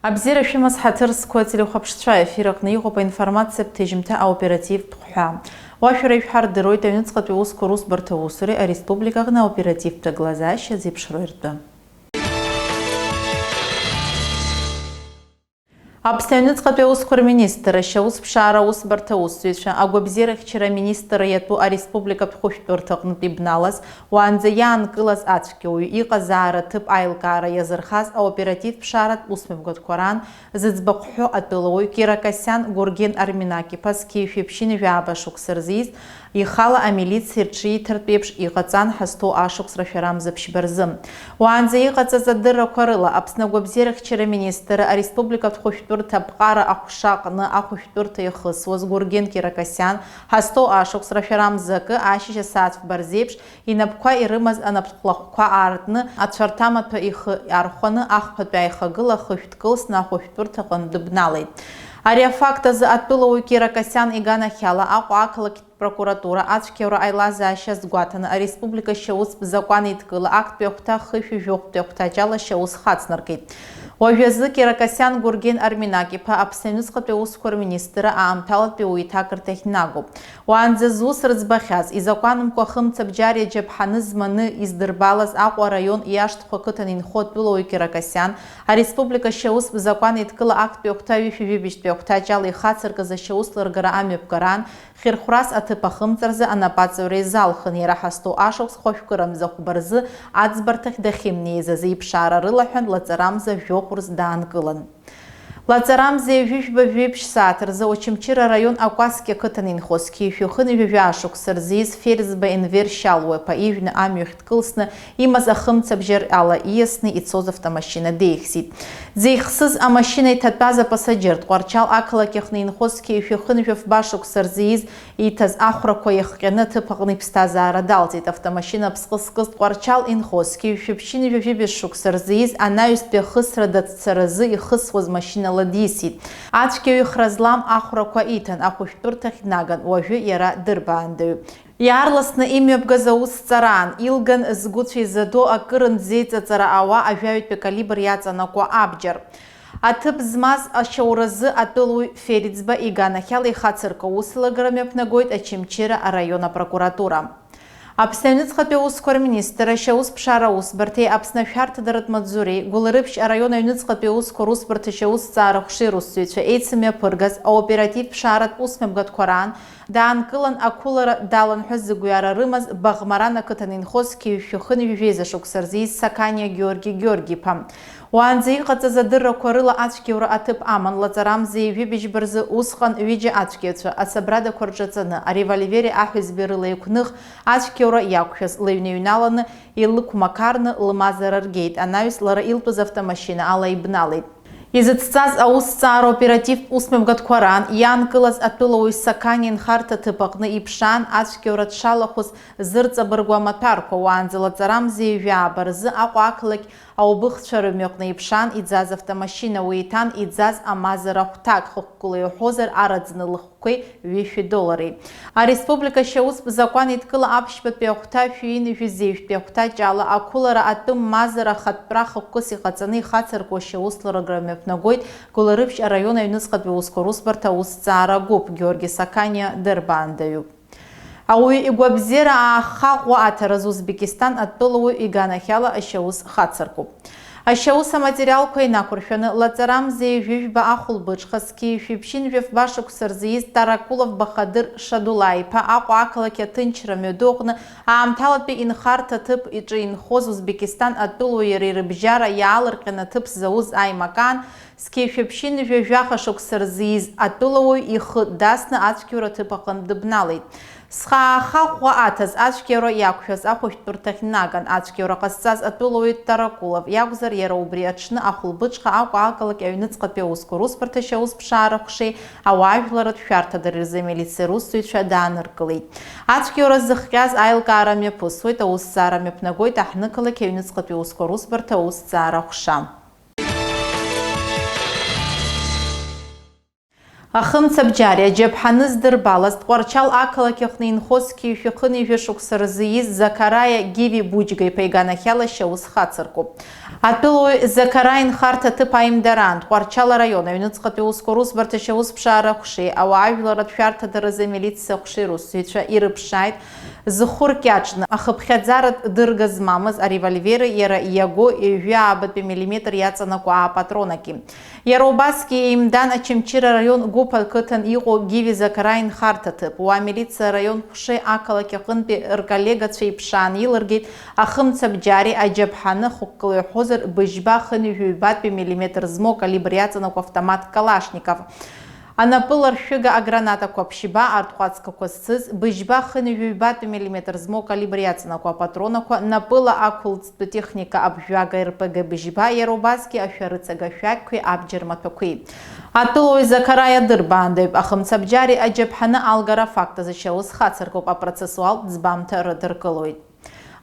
Абзира шимас хатырское телеухапшча эфирок наихопа информация птежимта оператив тхуа. Вашурей хардерой тайнуцкат уску рус бартаусури а республика на оператив глаза зипшройрда. Абстайнуцкат ускур министра шаус пшара ус бартаусуича агобзира вчера министра яту а республика тхуштуртакн тибналас уанзаян кылас ачкеуй и казара тып айлкара язырхаз а оператив пшарат усмевгот коран зыцбакху атылой киракасян гурген арминаки паски фипшин вяба шуксырзиз Ихала а милиция рчи терпепш и гацан хасто ашук с раферам запшберзым. Уанзе и гаца задыра корыла абснагобзерах вчера министра а республика тхуштур табқара ахушак на ахуштур тайхыс возгурген киракасян хасто ашук с раферам зак ашиша саат в барзепш и напква и рымаз анаптлахква артны атшартамат по их архоны ахпат байхагыла хушткылс на ахуштур таган дубналый. Ария факта за отпылу киракасян и гана хяла акуакала прокуратура ачкеура айлаза сейчас гуатана а республика шаус законит кыла акт пёхта хыфи жёк пёхта жала шаус хацнаркит. Ожезы киракасян гурген арминаки па абсенусқа пеускор министра аамталат пеуитакр технагу. Уанзе зус рызбахяз и законом кохым цабджари джебханызманы издырбалаз акуа район яшт хокытанин ход пылу киракасян а республика шаус законит кыла акт пёхта вифи вибишт пёхта жала и хацарка за шаус ларгара амепгаран хирхурас атыпахым царзы анапацеврей залхын ерахасту ашок с хошкырам за хубарзы ацбартах дахимнеза за ипшара рылахан лацарам за жёхурз данкылан. Лацарам за вишба випш сатр за очимчира район акваске кытанин хоски фюхын вивяшук сарзиз ферзба инвер шалуэ по ивне амюхт кылсны има захым цабжер ала иясны и цоз автомашина дейхсит. Зейхсыз а машиной татпаза пассажирт кварчал акала кехнин хоски фюхын вивбашук сарзиз и таз ахра коехкена тыпагны пстаза радалтит автомашина пскыскыз кварчал ин хоски фюбшин вивбешук сарзиз анаюс пехыс радат саразы и хыс воз машина ладисит. Ачкею хразлам ахураква итан ахуштур тахнаган ожу яра дырбанды. Ярласны имя бгазаус царан илган сгучи задо акырын зейца цара ава ажавит пе калибр яца наква абджар. Атып змаз ашауразы атылуй ферицба и ганахял и хацырка усылаграмеп нагойт ачимчира района прокуратура. Абстайнуцкат пеускор министра шаус пшара усбарте абснафярт дарат мадзури гуларыпш района юнуцкат пеускор усбарте шаус царахши руссуича эйцеме пыргаз оператив пшарат усмебгат коран дан кылан акулара далан хызыгуяра рымаз багмарана кытанин хоски фюхын вивеза шуксарзиз сакания Георгий пам. Уанзей задыра корыла ачкеура атып аман лацарам зейви бижбырзы усхан виджи ачкеуца асабрада корджацаны а револьвере ахизберыла юкных ачкеура якухез левнеюналаны илы кумакарны лымазараргейт анавис лара илпыз автомашина ала ибналейт. Изыццаз аусцар оператив усмевгат коран ян кылас атылуй саканин харта тыпакны ипшан ачкеурат шалахус зырца баргуаматарко уанзы лацарам зейвя барзы акуаклык аубыхчары мёкны ипшан идзаз автомашина уитан идзаз амазара хутак хуккулы хозер арадзны лыхкой $2. А республика шаус закон иткыла апшпет пехта фюин визев пехта жала акулара атым мазара хатпра хуккуси хацаны хацарко шауслара грамепнагойт куларыпш района юнуцкат пеускорус барта усцара гоп Георгий Сакания дербандаю. Ауи игуабзера ахагуа атараз Узбекистан атпылуи иганахяла ашаус хацарку. Ашауса материал койна курфяны лацарам зейвивба ахулбычхаски фипшин вивбашук сарзиз Таракулов Бахадыр Шадулай па акуакала кетынчра медогны аамталат бе инхарта тып ичи инхоз Узбекистан атпылуи рирыбжара яалыркена тып зауз аймакан ски фипшин вивяхашук сарзиз атпылуи их дасны ачкюра тыпакын дыбналит. Схахахуа атаз ачкеура якухез ахуштур технаган ачкеура кассаз атулуи Таракулов якузар ера убриачны ахулбычха акуакалык юнуцкат пеускорус парташаус пшарахши ауажларат фяртадар милиция руссуича даныркылит. Ачкеура зыхкяз айлкараме пусуит аусцараме пнагойт ахныкалык юнуцкат пеускорус партаусцарахша. Ахымца бджария джебханы здырбалас тқуарчал ақылакиқны инхоски фиқыны вешуксарзииз Закарая Гиви Буджгай пайганахяла шаус хацарку. Атылой Закарайн харта тыпаимдаран тқуарчал района юнуцқаты ускорус барта шаус пшара хуши, ауавиларат фярта дараза милиция хуши руссуича ирыпшайт Зухур кячна, ахыпхядзарат дыргазмамыз, а револьверы ера яго и вябат миллиметр яцанаку а патронаки. Яробаски имдан ачемчира район гупал кытан иго Гиви Закарайн харта тып. Уа милиция район хуши акалаки қынпи ркалега цвейпшан илыргит, ахымца бджари аджабханы хуккылы хозыр быжба хыны вюбат миллиметр змо калибр яцанаку автомат Калашников. Анапылар шыга аграната копшиба артхуацка косцыз, быжба хыны вюбат миллиметр змо калибр яцанаку патронаку, напыла акулцту техника обжвага РПГ быжба яробаски аферыца гафяккуи абджерматокуи. Атылой Закарая дырбанды, ахымца бджари аджабханы алгара факта зачаус хацаркоп, а процессуал дзбамта рыдыркылуй.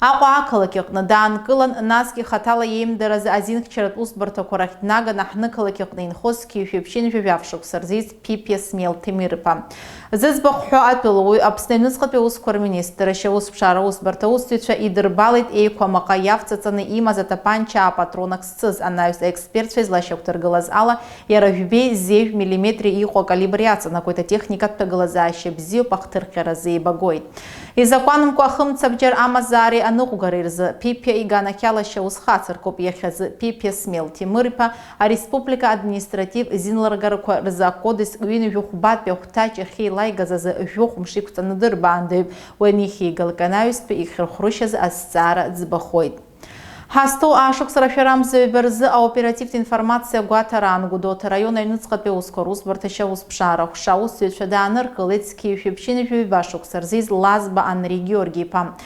Аҟәа ақалақьыҟны даанкылан насгьы хатала еимдаразы азинхьчаратә усбарҭақәа рахь днаганы ҳнықалақьыҟны инхозгьы шәыԥшьын жәаҩавшықәса рзиз Пипиа Смел Темир-иԥа. Зыӡбахә ҳәа атәылауаҩ Аԥсны Аҩныҵҟатәи аусқәа рминистр ашьаусԥшаара усбарҭа аусзуҩцәа идырбалеит еиқәамаҟа иавҵаҵаны имаз атапанча апатронак зцыз анаҩс аекспертцәа излашьақәдыргылаз ала иара жәбеи зеиҩ миллиметри иҟоу акалибр иаҵанакуеит атехникатә ҭагылазаашьа бзиоуп ахҭырхьаразы еибагоит. Изакәанымкәа ахымца бџьар амазаареи аныҟәгареи рзы Пипиа иганахьала ашьаус хацаркоуп иахьазы Пипиа Смел Темир-иԥа ареспублика административ зинларгарақәа рзы акодекс ҩынҩажәа хәбатәи ахәҭаҷ ахьеилаигаз азы жәохәымш иқәҵаны дырбаандаҩуп, уи анихигалак анаҩстәи ихьырхәрышьаз азҵаара ӡбахоит. Ҳазҭоу ашықәс рашәарамзаҩба рзы аоперативтә информациа гәаҭаран Гәдоуҭа раион аҩныҵҟатәи аусқәа русбарҭа ашьаусԥшаара ҳәша аусзуҩцәа дааныркылеит зқьиашәа-ԥшьынҩажәа ҩба шықәса рзиз Лазба Анри Георги-иԥа.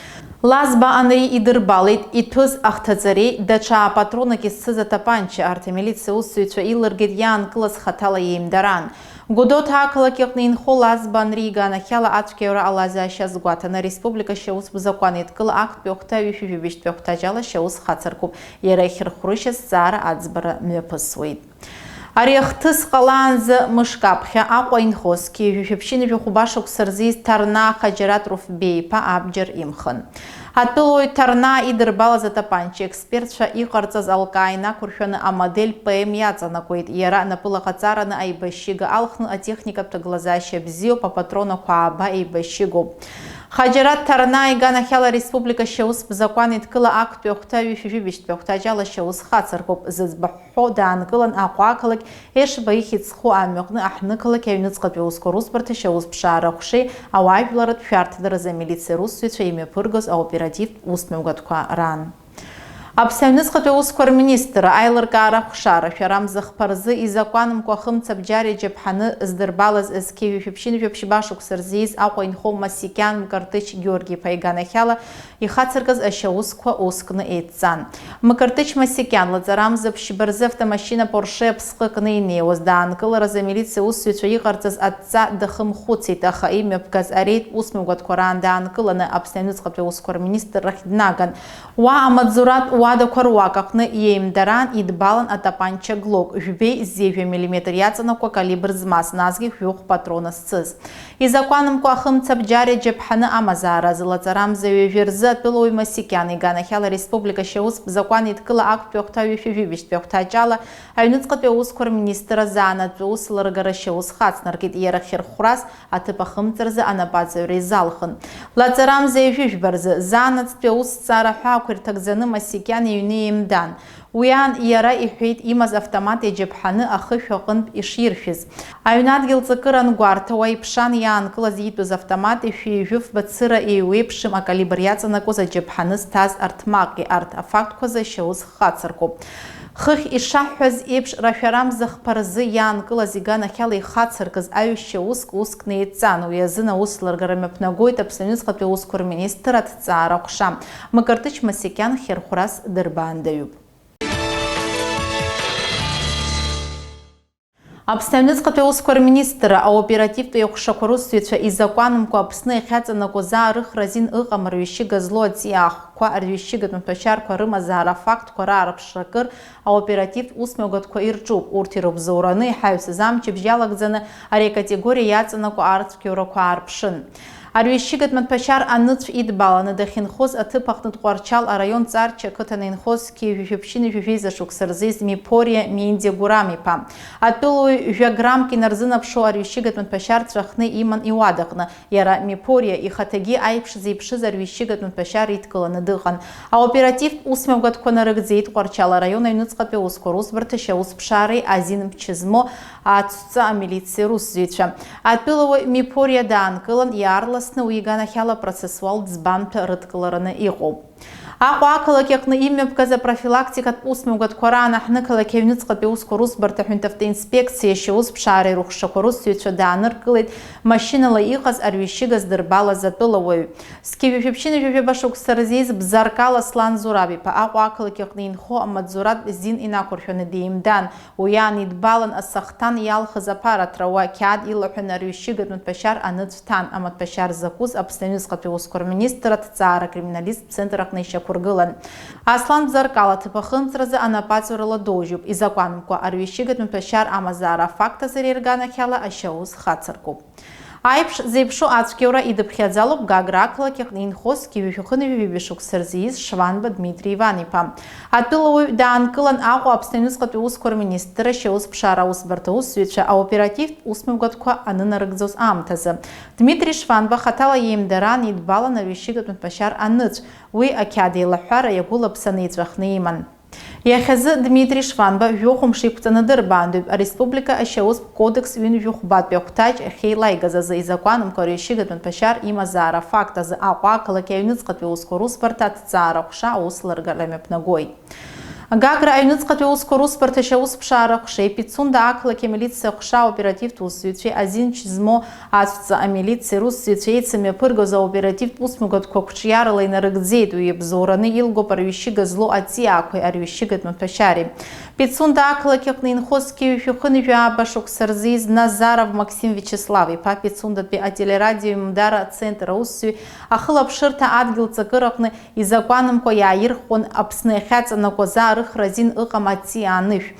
Лазба Анри идырбалеит иҭәыз ахҭаҵареи даҽа апатронак изцыз атапанча арҭ амилициа аусзуҩцәа илыргеит иаанкылаз хаҭала еимдаран. Гәдоуҭа ақалақьыҟны инхо Лазба Анри иганахьала ацәгьаҩра ҟалазаашьа азгәаҭаны ареспублика ашьаус бзакәан еидкыла актәи ахәҭаҩ ҩышәижәабжьтәи ахәҭаҷала ашьаус хацаркуп, иара ихьырхәрышьа зҵаара аӡбара мҩаԥысуеит. Ари ахҭыс ҟалаанӡа мышкаԥхьа Аҟәа инхо зқьиашәа-ԥшьынҩажәа хәба шықәса рзиз Ҭарнаа Хаџьарат Руфбеи-иԥа абџьар имхын. Атәылоуаҩ Ҭарнаа идырбалаз атапанча експертцәа иҟарҵаз алкаа инақәыршәаны амодель ПМ иаҵанакуеит, иара напылаҟаҵараны аибашьыга алхны атехникатә ҭагылазаашьа бзиоуп, апатронақәа ааба еибашьыгоуп. Хаџьарат Ҭарнаа иганахьала ареспублика ашьаус бзакәан еидкыла актәи ахәҭаҩ ҩышәижәабжьтәи ахәҭаҷала ашьаус хацаркуп, зыӡбахә даанкылан Аҟәа ақалақь Ешба ихьыӡху амҩаҟны аҳнықалақь аҩныҵҟатәи аусқәа русбарҭа ашьаусԥшаара ҳәшеи ауаажәларатә шәарҭадаразы амилициа русзуҩцәа имҩаԥыргоз аоперативтә усмҩаԥгатәқәа ран. Аԥсны Аҩныҵҟатәи аусқәа рминистр аилыркаара ҳәшара шәарамзахԥа рзы изакәанымкәа ахымца бџьари аџьаԥҳаны здырбалаз зқьиашәа-ԥшьынҩажәа ԥшьба шықәса рзиз Аҟәа инхо Масикьан Мкартыч Георги-иԥа иганахьала ихацыркыз ашьаусқәа ускны еидҵан. Мкартыч Масикьан лаҵарамза ԥшьба рзы автомашьына Порше ԥсҟы кны инеиуаз даанкыларазы амилициа аусзуҩцәа иҟарҵаз адҵа дахымхәыцит, аха имҩаԥгаз ареид усмҩаԥгатәқәа раан даанкыланы Аԥсны Аҩныҵҟатәи аусқәа рминистр рахь днаган. Уа амаҵзуратә уадақәа руак аҟны иеимдаран идбалан атапанча Глок жәбеи зеиҩ миллиметр иаҵанакуа калибр змаз, насгьы жәохә патрона зцыз. Изакәанымкәа ахымца бџьари аџьаԥҳаны амазаара азы лаҵарамзаҩ рзы атәылоуаҩ Масикьан иганахьала ареспублика ашьаус бзакәан еидкыла актәи ахәҭаҩ ҩышәижәабжьтәи ахәҭаҷала Аҩныҵҟатәи аусқәа рминистр азаанатәи услыргара ашьаус хацнаркит, иара хьырхәрас аҭыԥ ахымца рзы анапаҵаҩра изалхын. Лаҵарамзаҩ жәыжәба рзы заанаҵтәи аусҭҵаара ҳәаақәа ирҭагӡаны Масикьан иҩны еимдан. Уи аан иара иҳәеит имаз автомат иаџьаԥҳаны ахышә аҟынтә иширшәыз. Аҩнадгьыл ҵакыра ангәарҭауа иԥшан иаанкылаз иитәыз автомат ишәи-ижәыфба цыра еиуеиԥшым акалибр иаҵанакуаз аџьаԥҳаны зҭаз арҭмаҟи, арҭ афактқәа ашьаус хацаркуп. Хыхь ишаҳҳәаз еиԥш рашәарамзахԥа рзы иаанкылаз иганахьала ихацыркыз аҩышьа уск ускны еидҵан. Уи азын ауслыргара мҩаԥнагоит Аԥсны Аҩныҵҟатәи аусқәа рминистр аҭҵаара ҟәша. Мкартыч Масикьан хьырхәрас дырбаандаҩуп. Аԥсны аусқәа рминистр аоперативтә еиҟәшақәа русзуҩцәа изакәанымкәа Аԥсны иахьаҵанакуаз аарыхра азин ыҟам рҩышьыга злоу аҵиаахқәа рҩышьыгатә мҭәашьарқәа рымазаара афактқәа раарԥшра кыр аоперативтә усмҩагаҭқәа ирҿуп. Урҭ ирыбзоураны иҳаҩсыз амчыбжь иалагӡаны ари акатегориа иаҵанакуа арцәгьоурақәа аарԥшын. Арҩышьыгатә мҭәашьар аныцә идбаланы дахьынхоз аҭыԥ аҟны Тҟәарчал араион ҵарча ақыҭаны инхоз Киев-Шәыԥшьыни жәажәиза шықәса рзы Миԥориа Миндиа Гурам-иԥа атәылауаҩ жәаграмк инарзынаԥшуа арҩышьыгатә мҭәашьарцәа аҟны иман иуадаҟны. Иара Миԥориа ихаҭагьы аиԥш зеиԥшыз арҩышьыгатә мҭәашьар идкыланы дыҟан. Аоперативтә усмҩагаҭқәа нарыгӡеит Тҟәарчал араион аҩнуҵҟатәи аусқәа русбарҭашьа аусԥшаареи азин мчызмо ацәҵа амилициа русзуҩцәа. Атәылауаҩ Миԥориа даанкылан иаарласны уи иганахьала процессуалтә ӡбамҭа рыдкылараны иҟоуп. Аҟәа ақалақь аҟны имҩаԥгаз апрофилактикатә усмҩагаҭқәа раан аҳнықалақь аҩнуҵҟатәи аусқәа русбарҭа ҳәынҭақарратә инспекциашьа аусԥшаареи рыхшақәа русзуҩцәа дааныркылеит машьынала иҟаз арҩышьыга здырбалаз атәылауаҩ. Киев-Шәыԥшьыни жәажәаба шықәса рзиз Бзаркал Аслан Зураб-иԥа Аҟәа ақалақь аҟны инхо амаҵзуратә зин инақәыршәаны диимдан. Уи аан идбалан асахҭан иалхыз аԥараҭра уа қьаад илаҳәаны арҩышьыгатә мҭәашьар аныцә ҭан. Амаҭәашьар закәыз Аԥсны аҩнуҵҟатәи аусқәа рминистр аҭҵаара акриминалисттә центр аҟны ишьақәыргылан. Аслан Бзаркал аҭыԥахымҵразы анапаҵурала доужьуп. Изакәанымкәа арҩышьыгатә мҭәашьар амазаара афакт азы иарганахьала ашьаус хацыркуп. Аиԥш зеиԥшу ацәгьоура идыԥхьаӡалоуп Гагра ақалақь аҟны инхоз Киев-Шәыхыни жәажәи шықәса рзиз Шванба Дмитрий Иван-иԥа. Атәылауаҩ даанкылан Аҟәа Аԥсны аҩнуҵҟатәи аусқәа рминистр аусԥшаара аусбарҭа аусзуҩцәа аоперативтә усмҩагаҭқәа анынарыгӡоз аамҭазы. Дмитрий Шванба хаҭала иеимдаран идбалан арҩышьыгатә мҭәашьар аныцә. Уи ақьаад еилаҳәара иагәылаԥсаны иҵәахны иман. Иахьазы Дмитрий Шванба жәохәымш иқәҵаны дырбаандоуп. Ареспублика ашьаустә кодекс ҩынҩажәихәбатәи ахәҭаҷ ахьеилаигаз азы изакәанымкәа арҩышьыгатә мҭәашьар имазаара афакт азы Аҟәа ақалақь аҩнуҵҟатәи аусқәа русбарҭа аҭҵаара ҟәша аусларгара мҩаԥнагоит. Гагра аҩнуҵҟатәи аусқәа русбарҭашьа аусԥшаара ҟәшеи Пицунда ақалақь амилициа ҟәша аоперативтә усзуҩцәеи азин мчызмо ацәҵа амилициа русзуҩцәа еицымҩаԥыргоз аоперативтә усмҩагаҭқәа қәҿиарала инарыгӡеит. Уи иабзоураны илгоуп арҩышьыга злоу аҵиаақәеи арҩышьыгатә мҭәашьари. Пицунда ақалақь аҟны инхоз Киев-Шәыхыни жәаба шықәса рзиз Назаров Максим Вячеслав-иԥа Пицундатәи ателерадиоимдара ацентр аусзуҩ ахылаԥшырҭа адгьыл ҵакыр аҟны изакәанымкәа иааирхәон Аԥсны иахьаҵанакуаз аарыхра азин ыҟам аҵиаа анышә.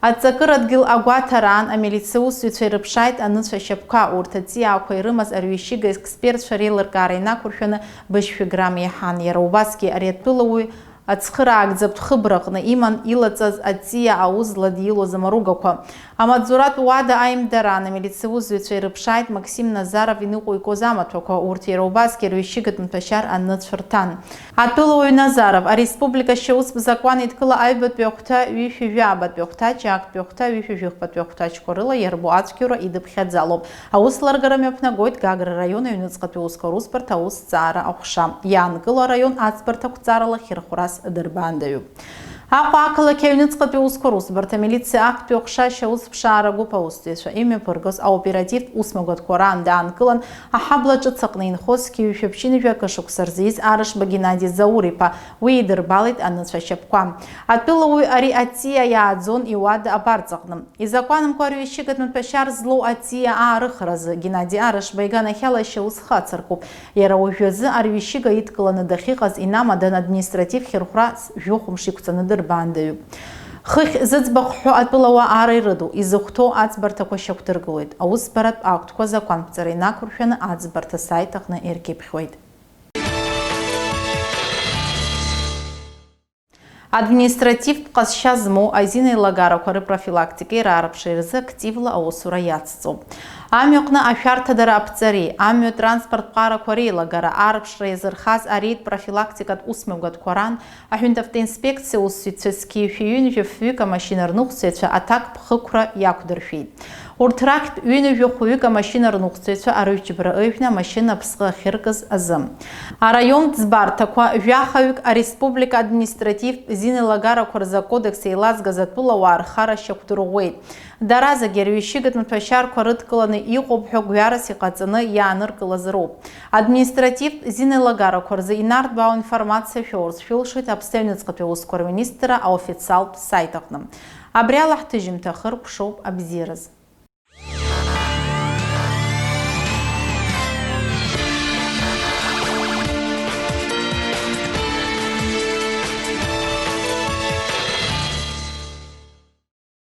Аҵакыр адгьыл агәаҭараан амилициа усзуҩцәа ирыԥшааит аныцәа ашьапқәа. Урҭ аҵиаақәа ирымаз арҩышьыга експертцәа реилыркаара инақәыршәаны быжь-грамм иаҳан. Иара убасгьы ари атәылауаҩ ацхыраагӡатә хыбраҟны иман илаҵаз аҵиаа аузла дилоз амаругақәа. Амаҵзуратә уада аимдаран амилициа усзуҩцәа ирыԥшааит Максим Назаров иныҟәо икәоз амаҭәақәа. Урҭ иара убасгьы арҩышьыгатә мҭәашьар аныцә рҭан. Атәылауаҩ Назаров ареспублика ашьаустә закәан идкыла аҩбатәи ахәҭа ҩышәа-жәабатәи ахәҭа, ҷаактәи ахәҭа, ҩышәа-жәыхбатәи ахәҭаҷқәа рыла иарбо ацәгьоура идыԥхьаӡалоуп. Аусларгара мҩаԥнагоит Гагра араион аҩнуҵҟатәи аусқәа русбарҭа аусҭҵаара аҟәша. Иаанкыло араион аӡбарҭа қәҵарала хьырхәрас дырбаандаҩуп. Аҟәа ақалақь аҩнуҵҟатәи аусқәа русбарҭа амилициа актәи аҟәша ашьаусԥшаара гәыԥ аусзуҩцәа имҩаԥыргоз аоперативтә усмҩагаҭқәа раан даанкылан аҳабла ҿыц аҟны инхоз Киев-Шәыԥшьыни жәакы шықәса рзиз Арышба Геннадий Заур-иԥа. Уи идырбалеит аныцәа ашьапқәа. Атәылауаҩ ари аҵиаа иааӡон иуада абарҵаҟны. Изакәанымкәа арҩышьыгатә мҭәашьар злоу аҵиаа аарыхразы Геннадий Арышба иганахьала ашьаус хацыркуп. Иара уажәазы арҩышьыга идкыланы дахьыҟаз инамадан административ хьырхәра жәохәымш иқәҵаны дырбаандаҩуп. Хыхь зыӡбахә ҳәо атәылауаа аара ирыду, изыхәҭоу аӡбарҭақәа шьақәдыргылоит. Аусбаратә актқәа закәанԥҵара инақәыршәаны аӡбарҭа асайт аҟны иркьыԥхьуеит. Административтә ҟазшьа змоу азинеилагарақәа рыпрофилактикеи раарԥшреи рзы активла аусура иацҵоуп. Амҩаҟны ашәарҭадара аԥҵареи, амҩатранспорттә ҟарақәа реилагара, арԥшра иазырхаз ареид профилактикатә усмҩагаҭқәа раан аҳәынҭақарратә инспекциа усзуҩцәа Киев-ҩынҩажәа-фҩык амашьына рныҟәцаҩцәа аҭак ԥхықәра иақәдыршәеит. Урҭ рахьтә ҩынҩажәа-хәҩык амашьына рныҟәцаҩцәа арыҩџьбара ыҩҳәны амашьына аԥсҟы ахьыркыз азы. Араион ӡбарҭақәа жәахаҩык ареспублика административтә зинеилагарақәа рзы акодекс еилазгаз атәылауаа рхара шьақәдырӷәӷәеит. Дара зегьы арҩышьыгатә мҭәашьарқәа рыдкыланы иҟоуп ҳәа гәҩарас иҟаҵаны иааныркылаз роуп. Административтә зинеилагарақәа рзы инарҭбаау информациа шәоурц шәылшоит Аԥсны аҩнуҵҟатәи аусқәа рминистрра аофициалтә сайт аҟны. Абри ала ҳҭыжьымҭахыр ҟәшоуп абзиараз.